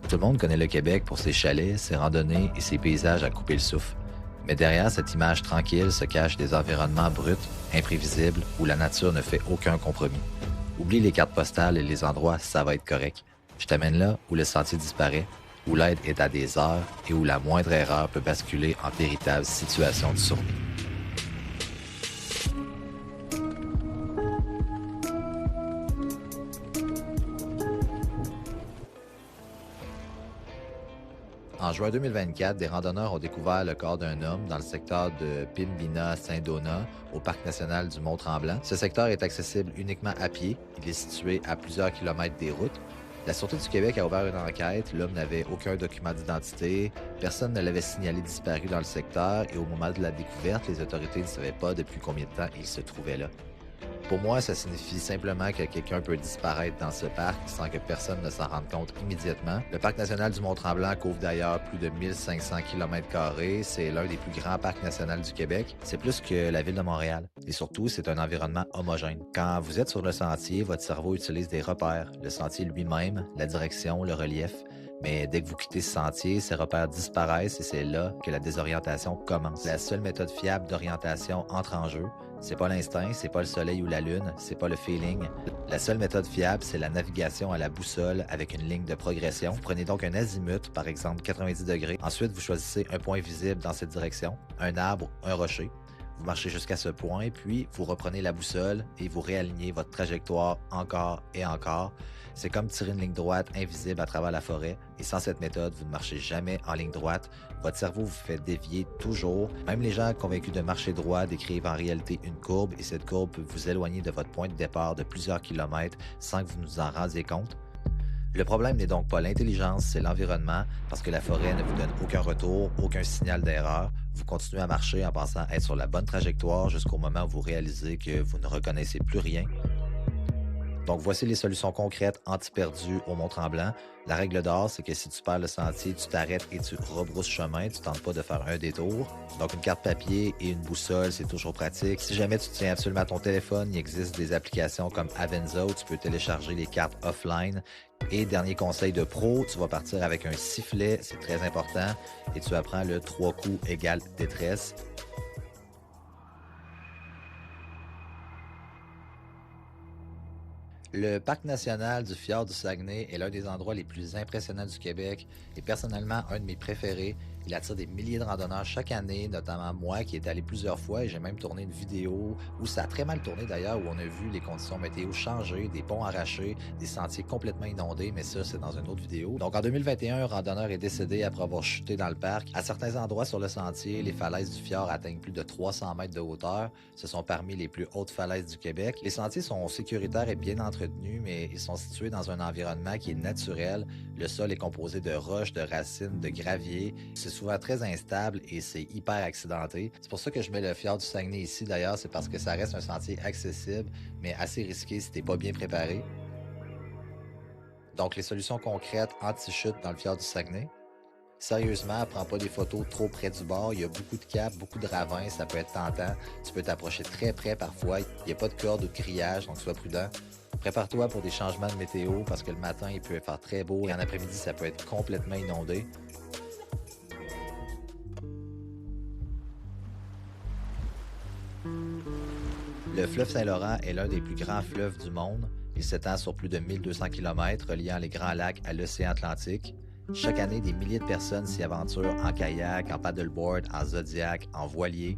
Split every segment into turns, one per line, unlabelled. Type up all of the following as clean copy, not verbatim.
Tout le monde connaît le Québec pour ses chalets, ses randonnées et ses paysages à couper le souffle. Mais derrière cette image tranquille se cachent des environnements bruts, imprévisibles, où la nature ne fait aucun compromis. Oublie les cartes postales et les endroits, ça va être correct. Je t'amène là où le sentier disparaît, où l'aide est à des heures et où la moindre erreur peut basculer en véritable situation de survie. En juin 2024, des randonneurs ont découvert le corps d'un homme dans le secteur de Pembina-Saint-Donat, au parc national du Mont-Tremblant. Ce secteur est accessible uniquement à pied. Il est situé à plusieurs kilomètres des routes. La Sûreté du Québec a ouvert une enquête. L'homme n'avait aucun document d'identité. Personne ne l'avait signalé disparu dans le secteur et au moment de la découverte, les autorités ne savaient pas depuis combien de temps il se trouvait là. Pour moi, ça signifie simplement que quelqu'un peut disparaître dans ce parc sans que personne ne s'en rende compte immédiatement. Le parc national du Mont-Tremblant couvre d'ailleurs plus de 1500 km². C'est l'un des plus grands parcs nationaux du Québec. C'est plus que la ville de Montréal. Et surtout, c'est un environnement homogène. Quand vous êtes sur le sentier, votre cerveau utilise des repères. Le sentier lui-même, la direction, le relief. Mais dès que vous quittez ce sentier, ces repères disparaissent et c'est là que la désorientation commence. La seule méthode fiable d'orientation entre en jeu. C'est pas l'instinct, c'est pas le soleil ou la lune, c'est pas le feeling. La seule méthode fiable, c'est la navigation à la boussole avec une ligne de progression. Vous prenez donc un azimut, par exemple 90 degrés. Ensuite, vous choisissez un point visible dans cette direction, un arbre, un rocher. Vous marchez jusqu'à ce point, puis vous reprenez la boussole et vous réalignez votre trajectoire encore et encore. C'est comme tirer une ligne droite invisible à travers la forêt. Et sans cette méthode, vous ne marchez jamais en ligne droite. Votre cerveau vous fait dévier toujours. Même les gens convaincus de marcher droit décrivent en réalité une courbe et cette courbe peut vous éloigner de votre point de départ de plusieurs kilomètres sans que vous nous en rendiez compte. Le problème n'est donc pas l'intelligence, c'est l'environnement, parce que la forêt ne vous donne aucun retour, aucun signal d'erreur. Vous continuez à marcher en pensant être sur la bonne trajectoire jusqu'au moment où vous réalisez que vous ne reconnaissez plus rien. Donc voici les solutions concrètes anti-perdues au Mont-Tremblant. La règle d'or, c'est que si tu perds le sentier, tu t'arrêtes et tu rebrousses chemin, tu tentes pas de faire un détour. Donc une carte papier et une boussole, c'est toujours pratique. Si jamais tu tiens absolument à ton téléphone, il existe des applications comme Avenza où tu peux télécharger les cartes offline. Et dernier conseil de pro, tu vas partir avec un sifflet, c'est très important, et tu apprends le 3 coups égale détresse. Le parc national du fjord du Saguenay est l'un des endroits les plus impressionnants du Québec et personnellement un de mes préférés. Il attire des milliers de randonneurs chaque année, notamment moi qui est allé plusieurs fois et j'ai même tourné une vidéo où ça a très mal tourné d'ailleurs, où on a vu les conditions météo changer, des ponts arrachés, des sentiers complètement inondés, mais ça c'est dans une autre vidéo. Donc en 2021, un randonneur est décédé après avoir chuté dans le parc. À certains endroits sur le sentier, les falaises du fjord atteignent plus de 300 mètres de hauteur. Ce sont parmi les plus hautes falaises du Québec. Les sentiers sont sécuritaires et bien entretenus, mais ils sont situés dans un environnement qui est naturel. Le sol est composé de roches, de racines, de gravier. C'est souvent très instable et c'est hyper accidenté. C'est pour ça que je mets le fjord du Saguenay ici d'ailleurs, c'est parce que ça reste un sentier accessible, mais assez risqué si t'es pas bien préparé. Donc les solutions concrètes anti-chute dans le fjord du Saguenay. Sérieusement, prends pas des photos trop près du bord. Il y a beaucoup de caps, beaucoup de ravins, ça peut être tentant. Tu peux t'approcher très près parfois. Il n'y a pas de corde ou de grillage, donc sois prudent. Prépare-toi pour des changements de météo parce que le matin, il peut faire très beau et en après-midi, ça peut être complètement inondé. Le fleuve Saint-Laurent est l'un des plus grands fleuves du monde. Il s'étend sur plus de 1200 km, reliant les Grands Lacs à l'océan Atlantique. Chaque année, des milliers de personnes s'y aventurent en kayak, en paddleboard, en zodiac, en voilier.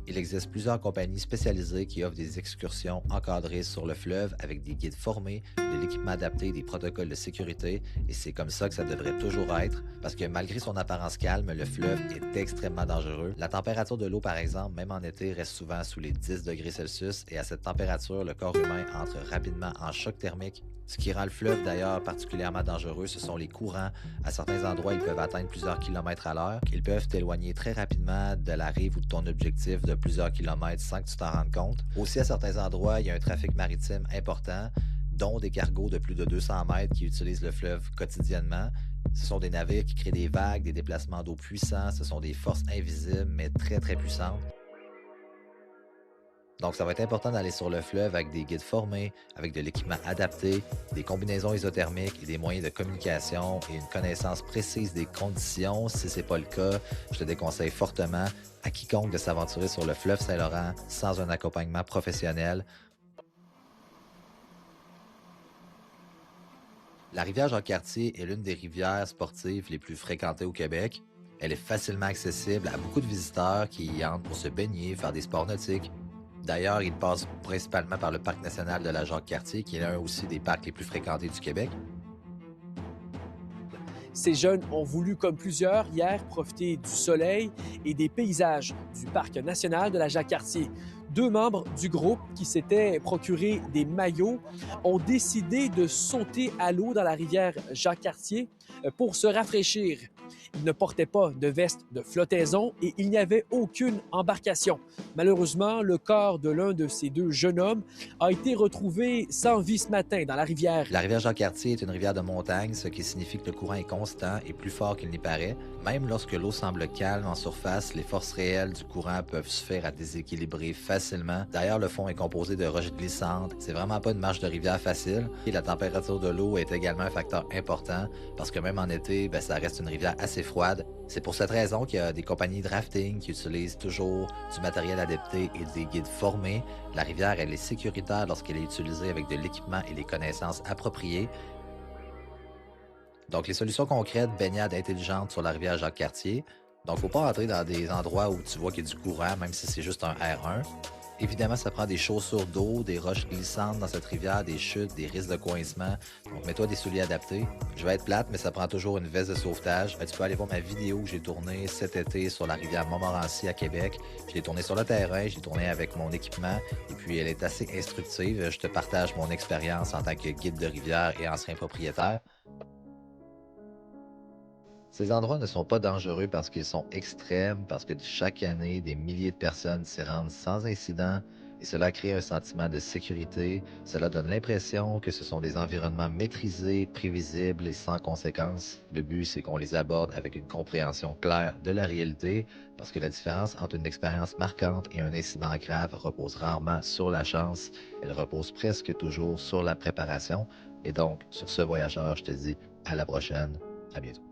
Il existe plusieurs compagnies spécialisées qui offrent des excursions encadrées sur le fleuve avec des guides formés, de l'équipement adapté et des protocoles de sécurité. Et c'est comme ça que ça devrait toujours être, parce que malgré son apparence calme, le fleuve est extrêmement dangereux. La température de l'eau, par exemple, même en été, reste souvent sous les 10 degrés Celsius et à cette température, le corps humain entre rapidement en choc thermique. Ce qui rend le fleuve d'ailleurs particulièrement dangereux, ce sont les courants. À certains endroits, ils peuvent atteindre plusieurs kilomètres à l'heure. Ils peuvent t'éloigner très rapidement de la rive ou de ton objectif de plusieurs kilomètres sans que tu t'en rendes compte. Aussi, à certains endroits, il y a un trafic maritime important, dont des cargos de plus de 200 mètres qui utilisent le fleuve quotidiennement. Ce sont des navires qui créent des vagues, des déplacements d'eau puissants. Ce sont des forces invisibles, mais très, très puissantes. Donc, ça va être important d'aller sur le fleuve avec des guides formés, avec de l'équipement adapté, des combinaisons isothermiques et des moyens de communication et une connaissance précise des conditions. Si ce n'est pas le cas, je te déconseille fortement à quiconque de s'aventurer sur le fleuve Saint-Laurent sans un accompagnement professionnel. La rivière Jacques-Cartier est l'une des rivières sportives les plus fréquentées au Québec. Elle est facilement accessible à beaucoup de visiteurs qui y entrent pour se baigner, faire des sports nautiques. D'ailleurs, il passe principalement par le parc national de la Jacques-Cartier, qui est l'un aussi des parcs les plus fréquentés du Québec.
Ces jeunes ont voulu, comme plusieurs, hier, profiter du soleil et des paysages du parc national de la Jacques-Cartier. Deux membres du groupe qui s'étaient procuré des maillots ont décidé de sauter à l'eau dans la rivière Jacques-Cartier pour se rafraîchir. Ils ne portaient pas de veste de flottaison et il n'y avait aucune embarcation. Malheureusement, le corps de l'un de ces deux jeunes hommes a été retrouvé sans vie ce matin dans la rivière.
La rivière Jacques-Cartier est une rivière de montagne, ce qui signifie que le courant est constant et plus fort qu'il n'y paraît. Même lorsque l'eau semble calme en surface, les forces réelles du courant peuvent suffire à déséquilibrer facilement. D'ailleurs, le fond est composé de roches glissantes. C'est vraiment pas une marche de rivière facile. Et la température de l'eau est également un facteur important parce que même en été, ça reste une rivière assez froide. C'est pour cette raison qu'il y a des compagnies de rafting qui utilisent toujours du matériel adapté et des guides formés. La rivière, elle est sécuritaire lorsqu'elle est utilisée avec de l'équipement et les connaissances appropriées. Donc, les solutions concrètes, baignade intelligente sur la rivière Jacques-Cartier. Donc, il ne faut pas entrer dans des endroits où tu vois qu'il y a du courant, même si c'est juste un R1. Évidemment, ça prend des chaussures d'eau, des roches glissantes dans cette rivière, des chutes, des risques de coincement. Donc, mets-toi des souliers adaptés. Je vais être plate, mais ça prend toujours une veste de sauvetage. Tu peux aller voir ma vidéo que j'ai tournée cet été sur la rivière Montmorency à Québec. Je l'ai tournée sur le terrain, j'ai tourné avec mon équipement et puis elle est assez instructive. Je te partage mon expérience en tant que guide de rivière et ancien propriétaire. Ces endroits ne sont pas dangereux parce qu'ils sont extrêmes, parce que chaque année, des milliers de personnes s'y rendent sans incident et cela crée un sentiment de sécurité. Cela donne l'impression que ce sont des environnements maîtrisés, prévisibles et sans conséquences. Le but, c'est qu'on les aborde avec une compréhension claire de la réalité parce que la différence entre une expérience marquante et un incident grave repose rarement sur la chance. Elle repose presque toujours sur la préparation. Et donc, sur ce voyageur, je te dis à la prochaine. À bientôt.